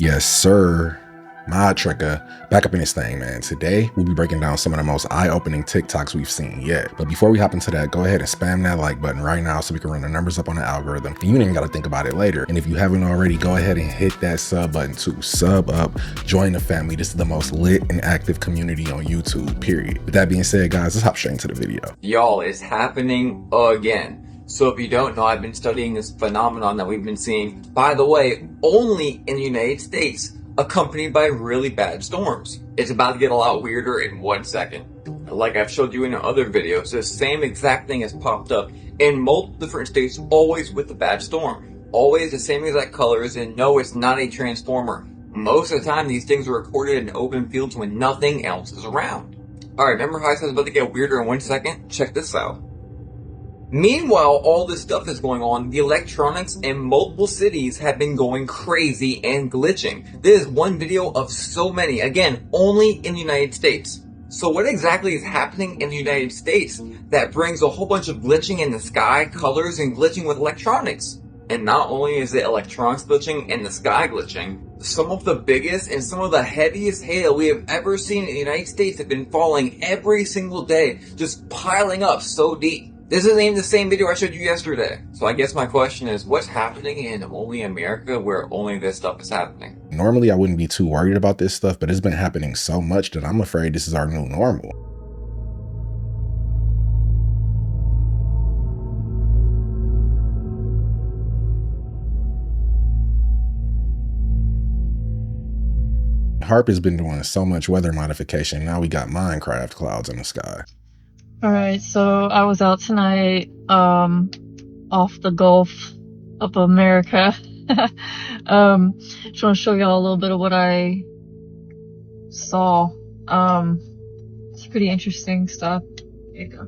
Yes, sir. Mod Tricker, back up in this thing, man. Today, we'll be breaking down some of the most eye-opening TikToks we've seen yet. But before we hop into that, go ahead and spam that like button right now so we can run the numbers up on the algorithm. And you ain't even got to think about it later. And if you haven't already, go ahead and hit that sub button too. Sub up, join the family. This is the most lit and active community on YouTube, period. With that being said, guys, let's hop straight into the video. Y'all, it's happening again. So if you don't know, I've been studying this phenomenon that we've been seeing, by the way, only in the United States, accompanied by really bad storms. It's about to get a lot weirder in 1 second. Like I've showed you in other videos, the same exact thing has popped up in multiple different states, always with a bad storm. Always the same exact colors, and no, it's not a transformer. Most of the time, these things are recorded in open fields when nothing else is around. Alright, remember how I said it's about to get weirder in 1 second? Check this out. Meanwhile, all this stuff is going on, the electronics in multiple cities have been going crazy and glitching. This is one video of so many, again, only in the United States. So what exactly is happening in the United States that brings a whole bunch of glitching in the sky, colors, and glitching with electronics? And not only is it electronics glitching and the sky glitching, some of the biggest and some of the heaviest hail we have ever seen in the United States have been falling every single day, just piling up so deep. This isn't even the same video I showed you yesterday. So I guess my question is, what's happening in only America where only this stuff is happening? Normally, I wouldn't be too worried about this stuff, but it's been happening so much that I'm afraid this is our new normal. Harp has been doing so much weather modification. Now we got Minecraft clouds in the sky. Alright, so I was out tonight, off the Gulf of America. Just want to show y'all a little bit of what I saw. It's pretty interesting stuff. Here you go.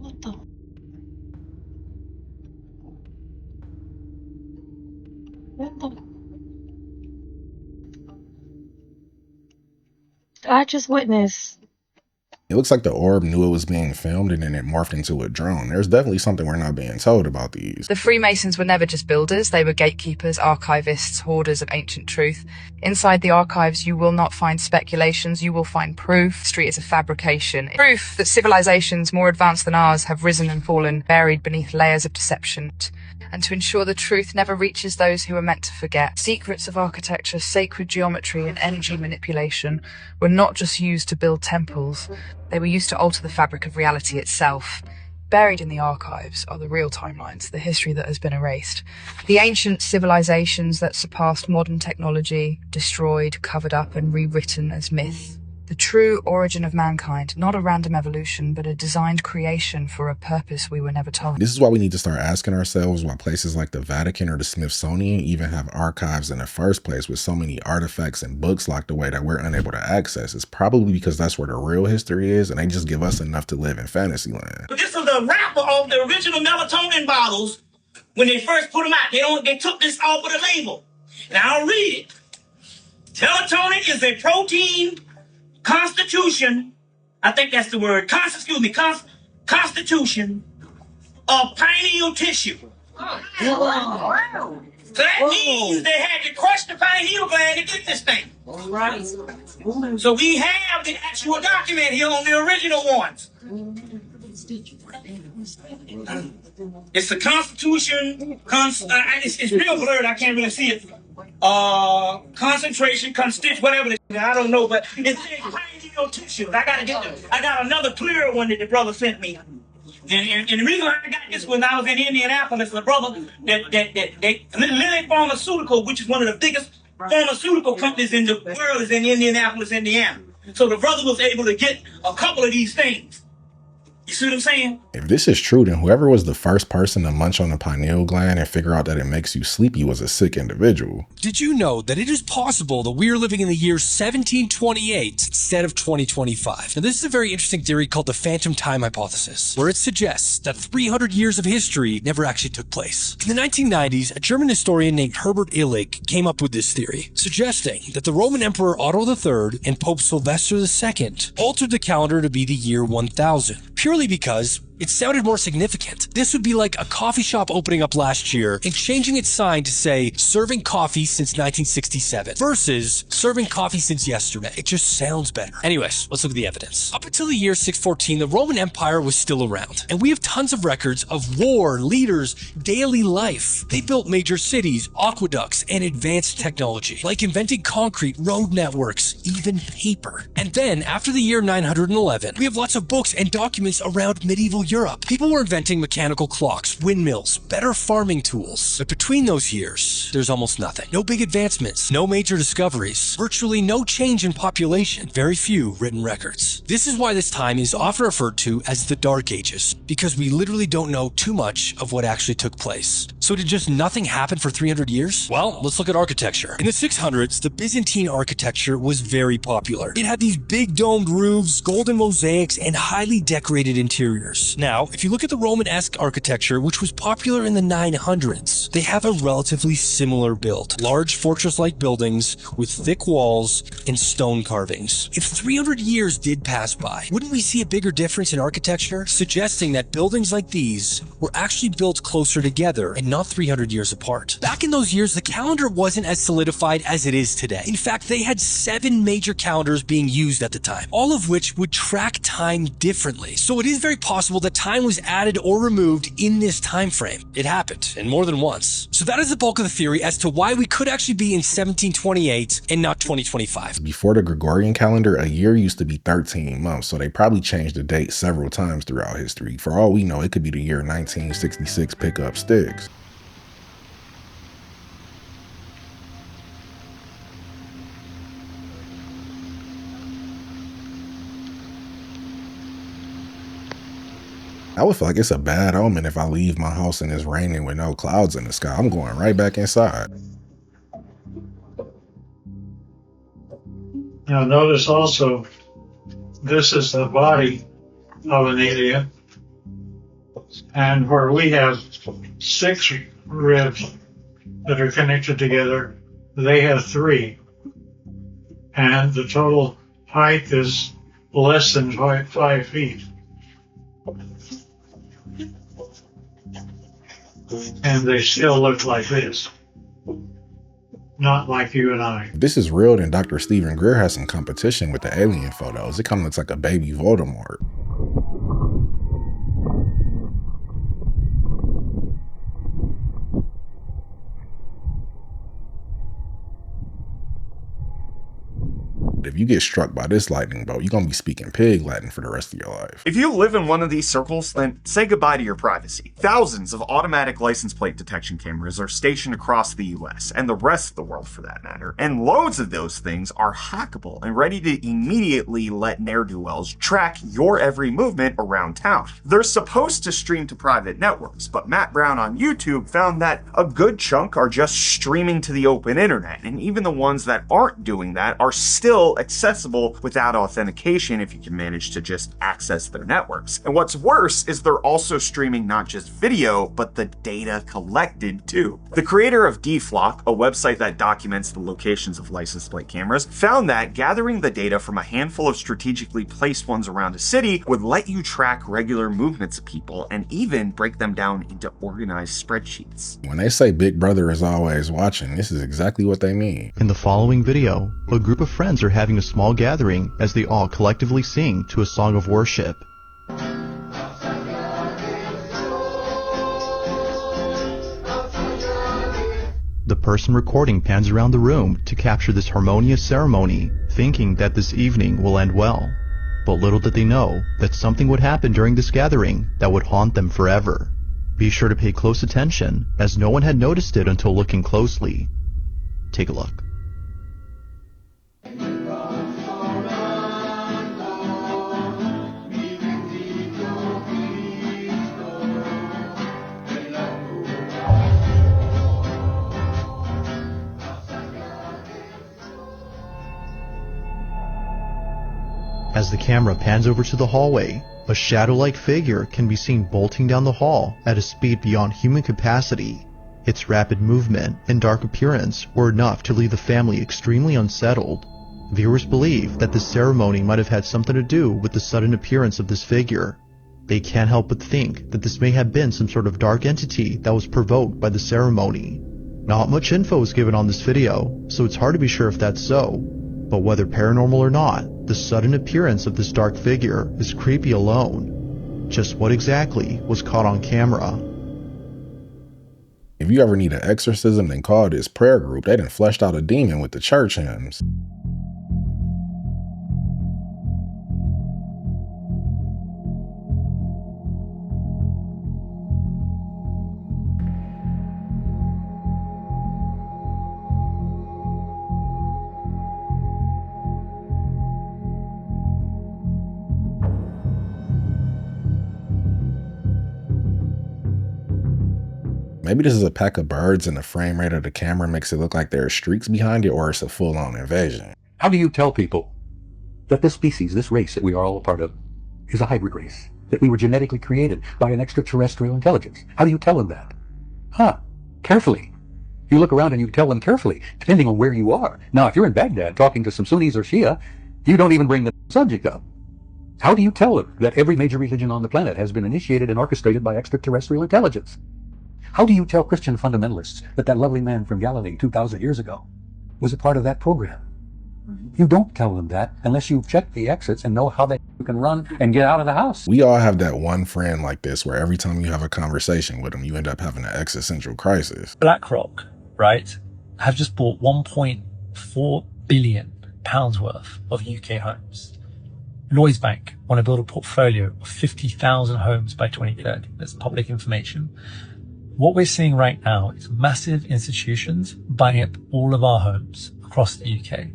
What the? What the? I just witnessed. It looks like the orb knew it was being filmed and then it morphed into a drone. There's definitely something we're not being told about these. The Freemasons were never just builders, they were gatekeepers, archivists, hoarders of ancient truth. Inside the archives, you will not find speculations, you will find proof. History is a fabrication. Proof that civilizations more advanced than ours have risen and fallen, buried beneath layers of deception. And to ensure the truth never reaches those who are meant to forget. Secrets of architecture, sacred geometry, and energy manipulation were not just used to build temples, they were used to alter the fabric of reality itself. Buried in the archives are the real timelines, the history that has been erased. The ancient civilizations that surpassed modern technology, destroyed, covered up, and rewritten as myth. The true origin of mankind, not a random evolution, but a designed creation for a purpose we were never told. This is why we need to start asking ourselves why places like the Vatican or the Smithsonian even have archives in the first place with so many artifacts and books locked away that we're unable to access. It's probably because that's where the real history is and they just give us enough to live in fantasy land. This is the wrapper of the original melatonin bottles. When they first put them out, they took this off of the label. Now I'll read it. Melatonin is a protein constitution, I think that's the word, constitution of pineal tissue. So that means they had to crush the pineal gland to get this thing. All right. So we have the actual document here on the original ones. It's the Constitution. It's real blurred. I can't really see it. Concentration, whatever. I don't know, but it's cranial tissue. I got another clearer one that the brother sent me. And the reason I got this when I was in Indianapolis, the brother that Lilly Pharmaceutical, which is one of the biggest pharmaceutical companies in the world, is in Indianapolis, Indiana. So the brother was able to get a couple of these things. You see what I'm saying? If this is true, then whoever was the first person to munch on the pineal gland and figure out that it makes you sleepy was a sick individual. Did you know that it is possible that we are living in the year 1728 instead of 2025? Now, this is a very interesting theory called the phantom time hypothesis, where it suggests that 300 years of history never actually took place. In the 1990s, a German historian named Herbert Illig came up with this theory, suggesting that the Roman Emperor Otto III and Pope Sylvester II altered the calendar to be the year 1000, purely because it sounded more significant. This would be like a coffee shop opening up last year and changing its sign to say, serving coffee since 1967 versus serving coffee since yesterday. It just sounds better. Anyways, let's look at the evidence. Up until the year 614, the Roman Empire was still around, and we have tons of records of war, leaders, daily life. They built major cities, aqueducts, and advanced technology, like inventing concrete, road networks, even paper. And then, after the year 911, we have lots of books and documents around medieval Europe. People were inventing mechanical clocks, windmills, better farming tools. But between those years, there's almost nothing. No big advancements, no major discoveries, virtually no change in population, very few written records. This is why this time is often referred to as the Dark Ages, because we literally don't know too much of what actually took place. So did just nothing happen for 300 years? Well, let's look at architecture. In the 600s, the Byzantine architecture was very popular. It had these big domed roofs, golden mosaics, and highly decorated interiors. Now, if you look at the Roman-esque architecture, which was popular in the 900s, they have a relatively similar build. Large fortress-like buildings with thick walls and stone carvings. If 300 years did pass by, wouldn't we see a bigger difference in architecture? Suggesting that buildings like these were actually built closer together and not 300 years apart. Back in those years, the calendar wasn't as solidified as it is today. In fact, they had 7 major calendars being used at the time, all of which would track time differently. So it is very possible that time was added or removed in this time frame. It happened, and more than once. So that is the bulk of the theory as to why we could actually be in 1728 and not 2025. Before the Gregorian calendar, a year used to be 13 months, so they probably changed the date several times throughout history. For all we know, it could be the year 1966 pick up sticks. I would feel like it's a bad omen if I leave my house and it's raining with no clouds in the sky. I'm going right back inside. Now notice also, this is the body of an alien, and where we have 6 ribs that are connected together, they have 3, and the total height is less than 5 feet. And they still look like this, not like you and I. If this is real, then Dr. Stephen Greer has some competition with the alien photos. It kind of looks like a baby Voldemort. If you get struck by this lightning bolt, you're going to be speaking pig Latin for the rest of your life. If you live in one of these circles, then say goodbye to your privacy. Thousands of automatic license plate detection cameras are stationed across the US, and the rest of the world for that matter. And loads of those things are hackable and ready to immediately let ne'er-do-wells track your every movement around town. They're supposed to stream to private networks, but Matt Brown on YouTube found that a good chunk are just streaming to the open internet, and even the ones that aren't doing that are still accessible without authentication if you can manage to just access their networks. And what's worse is they're also streaming not just video, but the data collected too. The creator of DFlock, a website that documents the locations of license plate cameras, found that gathering the data from a handful of strategically placed ones around a city would let you track regular movements of people and even break them down into organized spreadsheets. When they say Big Brother is always watching, this is exactly what they mean. In the following video, a group of friends are having a small gathering as they all collectively sing to a song of worship. The person recording pans around the room to capture this harmonious ceremony, thinking that this evening will end well. But little did they know that something would happen during this gathering that would haunt them forever. Be sure to pay close attention, as no one had noticed it until looking closely. Take a look. As the camera pans over to the hallway, a shadow-like figure can be seen bolting down the hall at a speed beyond human capacity. Its rapid movement and dark appearance were enough to leave the family extremely unsettled. Viewers believe that this ceremony might have had something to do with the sudden appearance of this figure. They can't help but think that this may have been some sort of dark entity that was provoked by the ceremony. Not much info is given on this video, so it's hard to be sure if that's so. But whether paranormal or not, the sudden appearance of this dark figure is creepy alone. Just what exactly was caught on camera? If you ever need an exorcism, then call this prayer group. They done fleshed out a demon with the church hymns. Maybe this is a pack of birds and the frame rate of the camera makes it look like there are streaks behind it, or it's a full-on invasion. How do you tell people that this species, this race that we are all a part of, is a hybrid race? That we were genetically created by an extraterrestrial intelligence? How do you tell them that? Carefully. You look around and you tell them carefully, depending on where you are. Now, if you're in Baghdad talking to some Sunnis or Shia, you don't even bring the subject up. How do you tell them that every major religion on the planet has been initiated and orchestrated by extraterrestrial intelligence? How do you tell Christian fundamentalists that that lovely man from Galilee 2,000 years ago was a part of that program? You don't tell them that unless you've checked the exits and know how they can run and get out of the house. We all have that one friend like this where every time you have a conversation with them, you end up having an existential crisis. BlackRock, right, have just bought £1.4 billion worth of UK homes. Lloyds Bank want to build a portfolio of 50,000 homes by 2030. That's public information. What we're seeing right now is massive institutions buying up all of our homes across the UK,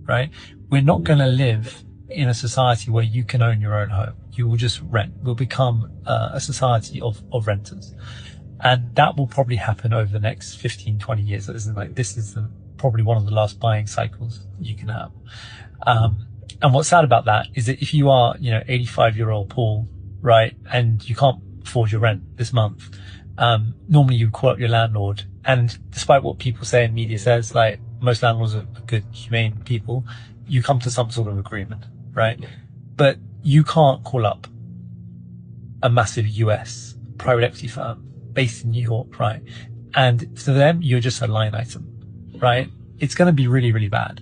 right? We're not going to live in a society where you can own your own home. You will just rent. We'll become a society of renters. And that will probably happen over the next 15, 20 years. This is probably one of the last buying cycles you can have. And what's sad about that is that if you are, 85-year-old Paul, right, and you can't afford your rent this month, normally you call up your landlord, and despite what people say and media says, like most landlords are good, humane people, you come to some sort of agreement, right? But you can't call up a massive US private equity firm based in New York, right? And to them, you're just a line item, right? It's going to be really, really bad.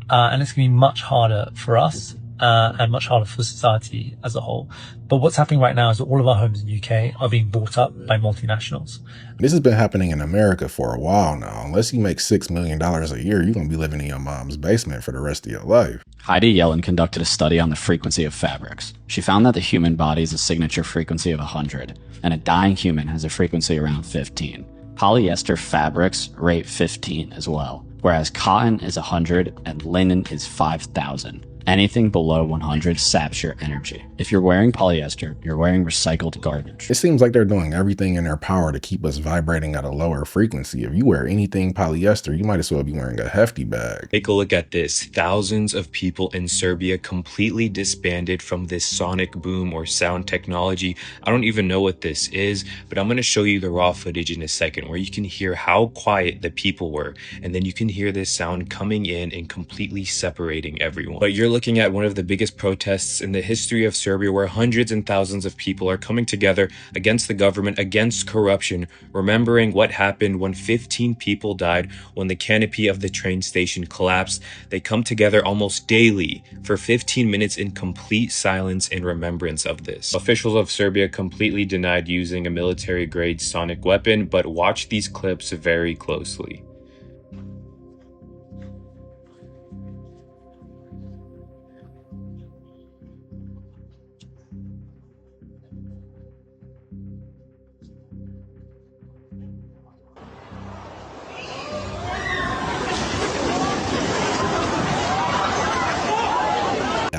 And it's going to be much harder for us, and much harder for society as a whole. But what's happening right now is that all of our homes in the UK are being bought up by multinationals. This has been happening in America for a while now. Unless you make $6 million a year, you're going to be living in your mom's basement for the rest of your life. Heidi Yellen conducted a study on the frequency of fabrics. She found that the human body has a signature frequency of 100, and a dying human has a frequency around 15. Polyester fabrics rate 15 as well, whereas cotton is 100 and linen is 5,000. Anything below 100 saps your energy. If you're wearing polyester, you're wearing recycled garbage. It seems like they're doing everything in their power to keep us vibrating at a lower frequency. If you wear anything polyester, you might as well be wearing a hefty bag. Take a look at this. Thousands of people in Serbia completely disbanded from this sonic boom or sound technology. I don't even know what this is, but I'm going to show you the raw footage in a second where you can hear how quiet the people were. And then you can hear this sound coming in and completely separating everyone. But you're looking at one of the biggest protests in the history of Serbia, where hundreds and thousands of people are coming together against the government, against corruption, remembering what happened when 15 people died when the canopy of the train station collapsed. They come together almost daily for 15 minutes in complete silence in remembrance of this. Officials of Serbia completely denied using a military-grade sonic weapon, but watch these clips very closely.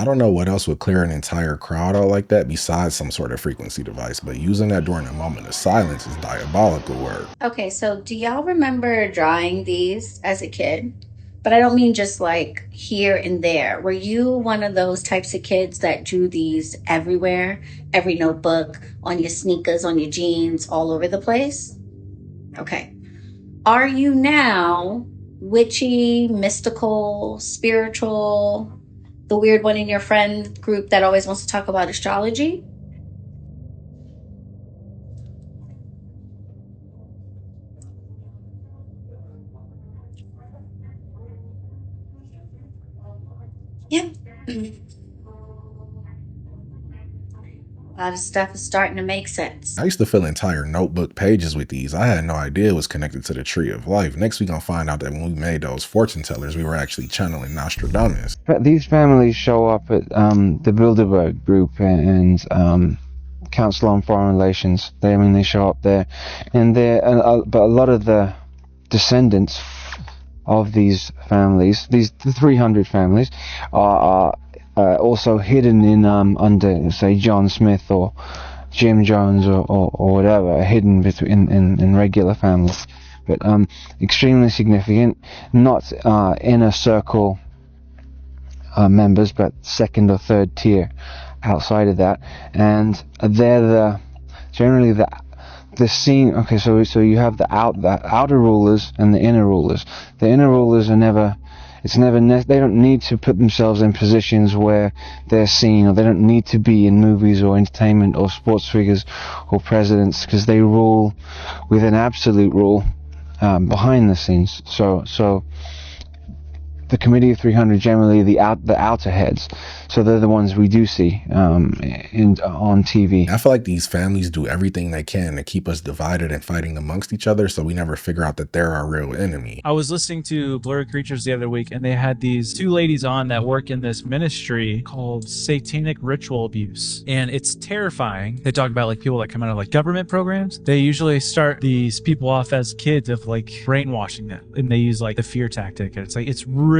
I don't know what else would clear an entire crowd out like that besides some sort of frequency device, but using that during a moment of silence is diabolical work. Okay, so do y'all remember drawing these as a kid? But I don't mean just like here and there. Were you one of those types of kids that drew these everywhere? Every notebook, on your sneakers, on your jeans, all over the place? Okay. Are you now witchy, mystical, spiritual, the weird one in your friend group that always wants to talk about astrology? Yep. A lot of stuff is starting to make sense. I used to fill entire notebook pages with these. I had no idea it was connected to the tree of life. Next we gonna find out that when we made those fortune tellers, we were actually channeling Nostradamus. These families show up at the Bilderberg group and Council on Foreign Relations. They show up there, and but a lot of the descendants of these families, the 300 families, are also hidden in under, say, John Smith or Jim Jones or whatever, hidden between in regular families, but extremely significant. Not inner circle members, but second or third tier outside of that, and they're generally the scene. Okay, so you have the outer rulers and the inner rulers. The inner rulers are never. They don't need to put themselves in positions where they're seen, or they don't need to be in movies or entertainment or sports figures or presidents, because they rule with an absolute rule behind the scenes. So the Committee of 300, generally the outer heads, so they're the ones we do see on TV. I feel like these families do everything they can to keep us divided and fighting amongst each other, so we never figure out that they're our real enemy. I was listening to Blurry Creatures the other week, and they had these two ladies on that work in this ministry called Satanic Ritual Abuse, and it's terrifying. They talk about like people that come out of like government programs. They usually start these people off as kids of like brainwashing them, and they use like the fear tactic, and it's like it's really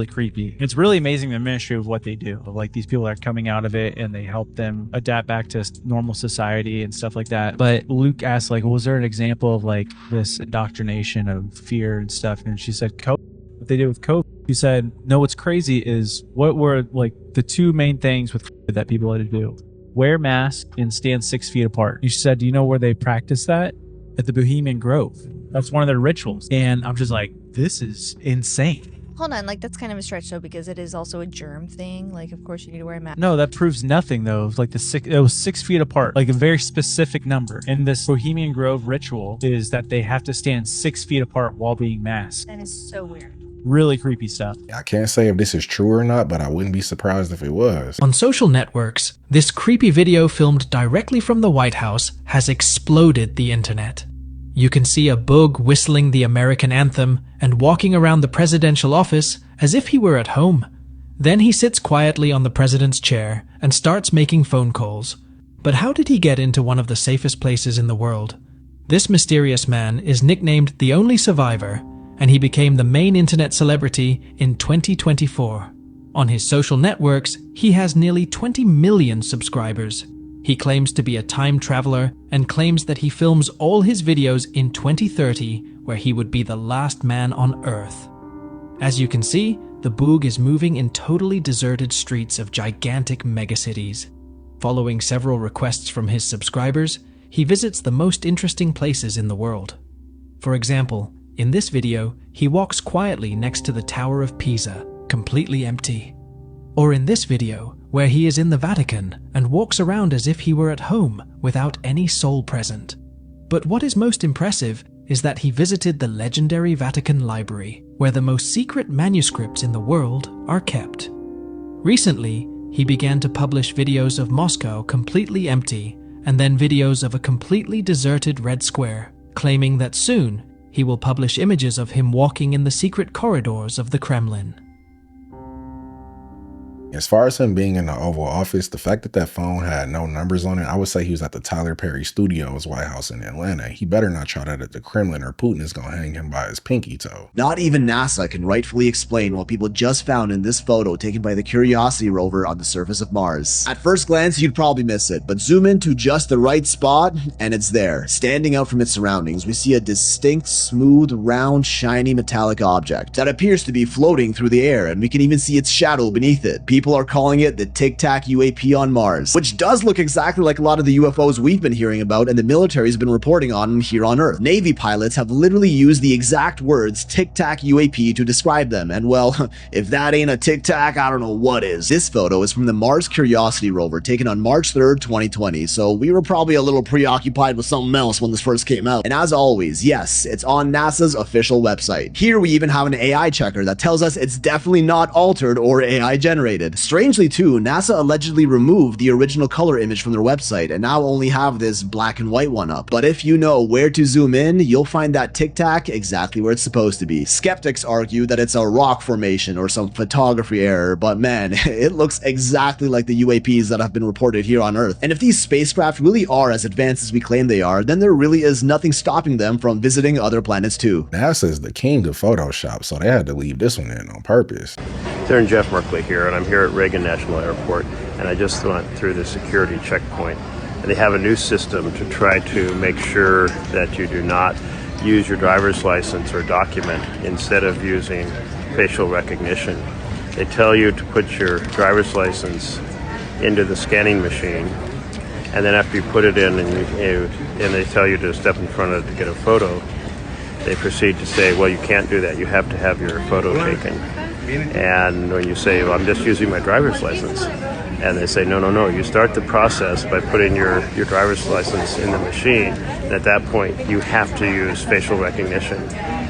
creepy. It's really amazing the ministry of what they do. Like these people are coming out of it and they help them adapt back to normal society and stuff like that. But Luke asked, like, was there an example of like this indoctrination of fear and stuff? And she said, COVID. What they did with COVID. She said, no, what's crazy is what were like the two main things with COVID that people had to do: wear masks and stand 6 feet apart. And she said, do you know where they practice that? At the Bohemian Grove. That's one of their rituals. And I'm just like, this is insane. Hold on, like that's kind of a stretch though, because it is also a germ thing. Like, of course you need to wear a mask. No, that proves nothing though. Like it was 6 feet apart, like a very specific number. And this Bohemian Grove ritual is that they have to stand 6 feet apart while being masked. That is so weird. Really creepy stuff. I can't say if this is true or not, but I wouldn't be surprised if it was. On social networks, this creepy video filmed directly from the White House has exploded the internet. You can see a bug whistling the American anthem and walking around the presidential office as if he were at home. Then he sits quietly on the president's chair and starts making phone calls. But how did he get into one of the safest places in the world? This mysterious man is nicknamed the Only Survivor, and he became the main internet celebrity in 2024. On his social networks, he has nearly 20 million subscribers. He claims to be a time traveler and claims that he films all his videos in 2030, where he would be the last man on Earth. As you can see, the Boog is moving in totally deserted streets of gigantic megacities. Following several requests from his subscribers, he visits the most interesting places in the world. For example, in this video, he walks quietly next to the Tower of Pisa, completely empty. Or in this video, where he is in the Vatican and walks around as if he were at home without any soul present. But what is most impressive is that he visited the legendary Vatican Library, where the most secret manuscripts in the world are kept. Recently, he began to publish videos of Moscow completely empty, and then videos of a completely deserted Red Square, claiming that soon he will publish images of him walking in the secret corridors of the Kremlin. As far as him being in the Oval Office, the fact that that phone had no numbers on it, I would say he was at the Tyler Perry Studios White House in Atlanta. He better not try that at the Kremlin or Putin is gonna hang him by his pinky toe. Not even NASA can rightfully explain what people just found in this photo taken by the Curiosity rover on the surface of Mars. At first glance, you'd probably miss it, but zoom into just the right spot, and it's there. Standing out from its surroundings, we see a distinct, smooth, round, shiny metallic object that appears to be floating through the air, and we can even see its shadow beneath it. People are calling it the Tic Tac UAP on Mars, which does look exactly like a lot of the UFOs we've been hearing about and the military's been reporting on here on Earth. Navy pilots have literally used the exact words Tic Tac UAP to describe them, and well, if that ain't a Tic Tac, I don't know what is. This photo is from the Mars Curiosity rover taken on March 3rd, 2020, so we were probably a little preoccupied with something else when this first came out. And as always, yes, it's on NASA's official website. Here we even have an AI checker that tells us it's definitely not altered or AI generated. Strangely too, NASA allegedly removed the original color image from their website and now only have this black and white one up. But if you know where to zoom in, you'll find that Tic Tac exactly where it's supposed to be. Skeptics argue that it's a rock formation or some photography error, but man, it looks exactly like the UAPs that have been reported here on Earth. And if these spacecraft really are as advanced as we claim they are, then there really is nothing stopping them from visiting other planets too. NASA is the king of Photoshop, so they had to leave this one in on purpose. Darren Jeff Merkley here, and I'm here at Reagan National Airport, and I just went through the security checkpoint, and they have a new system to try to make sure that you do not use your driver's license or document instead of using facial recognition. They tell you to put your driver's license into the scanning machine, and then after you put it in and they tell you to step in front of it to get a photo, they proceed to say, well, you can't do that. You have to have your photo taken. And when you say, well, I'm just using my driver's license, and they say, no, you start the process by putting your driver's license in the machine, and at that point you have to use facial recognition.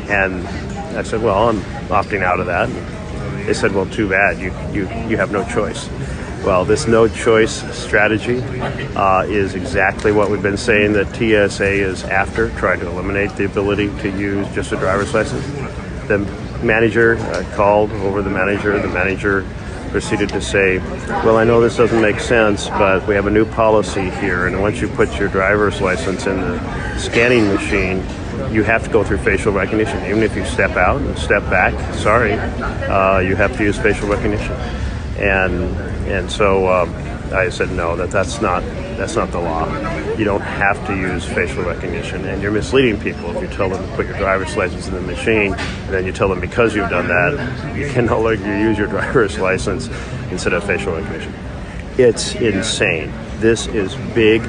And I said, well, I'm opting out of that. And they said, well, too bad, you have no choice. Well, this no choice strategy is exactly what we've been saying that TSA is after, trying to eliminate the ability to use just a driver's license. The manager called over the manager. The manager proceeded to say, well, I know this doesn't make sense, but we have a new policy here, and once you put your driver's license in the scanning machine, you have to go through facial recognition. Even if you step out and step back, sorry, you have to use facial recognition. And so I said, no, that's not the law. You don't have to use facial recognition, and you're misleading people if you tell them to put your driver's license in the machine, and then you tell them because you've done that, you can no longer use your driver's license instead of facial recognition. It's insane. This is big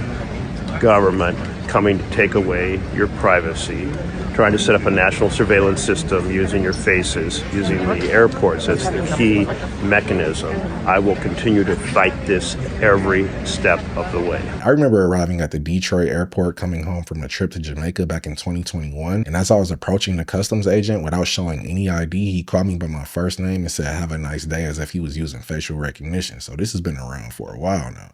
government coming to take away your privacy, trying to set up a national surveillance system using your faces, using the airports as the key mechanism. I will continue to fight this every step of the way. I remember arriving at the Detroit airport coming home from a trip to Jamaica back in 2021, and as I was approaching the customs agent without showing any ID, he called me by my first name and said, "Have a nice day," as if he was using facial recognition. So this has been around for a while now.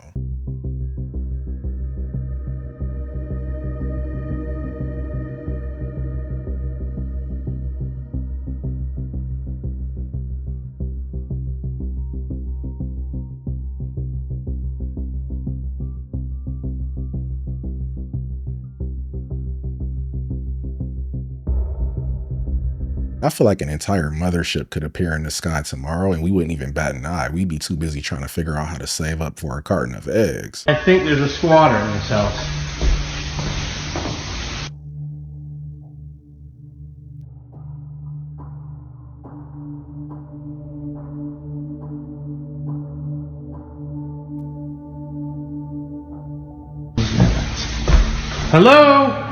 I feel like an entire mothership could appear in the sky tomorrow and we wouldn't even bat an eye. We'd be too busy trying to figure out how to save up for a carton of eggs. I think there's a squatter in this house. Hello?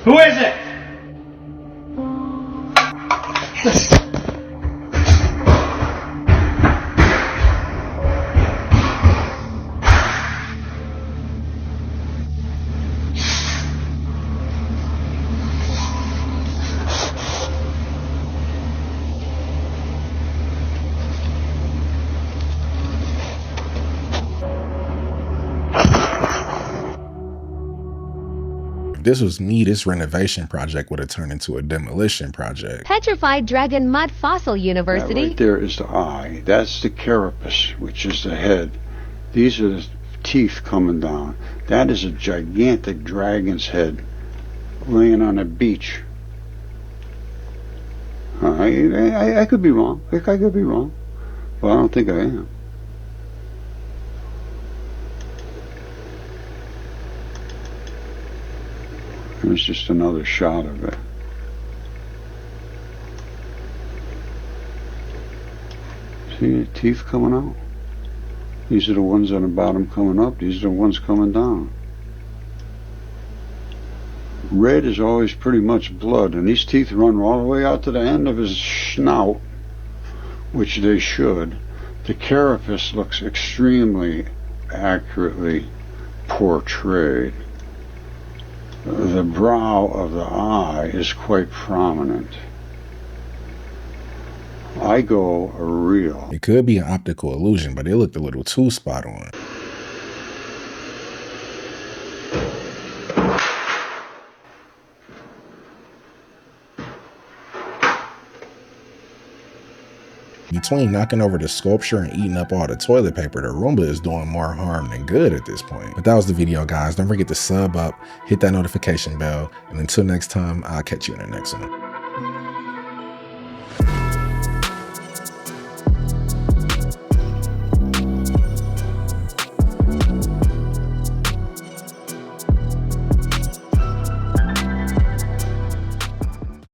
Who is it? If this was me, this renovation project would have turned into a demolition project. Petrified Dragon Mud Fossil That University. right there is the eye. That's the carapace, which is the head. These are the teeth coming down. That is a gigantic dragon's head laying on a beach. I could be wrong. I could be wrong. But I don't think I am. There's just another shot of it. See the teeth coming out? These are the ones on the bottom coming up. These are the ones coming down. Red is always pretty much blood, and these teeth run all the way out to the end of his snout, which they should. The carapace looks extremely accurately portrayed. The brow of the eye is quite prominent. I go real. It could be an optical illusion, but it looked a little too spot on. Between knocking over the sculpture and eating up all the toilet paper, the Roomba is doing more harm than good at this point. But that was the video, guys. Don't forget to sub up, hit that notification bell, and until next time, I'll catch you in the next one.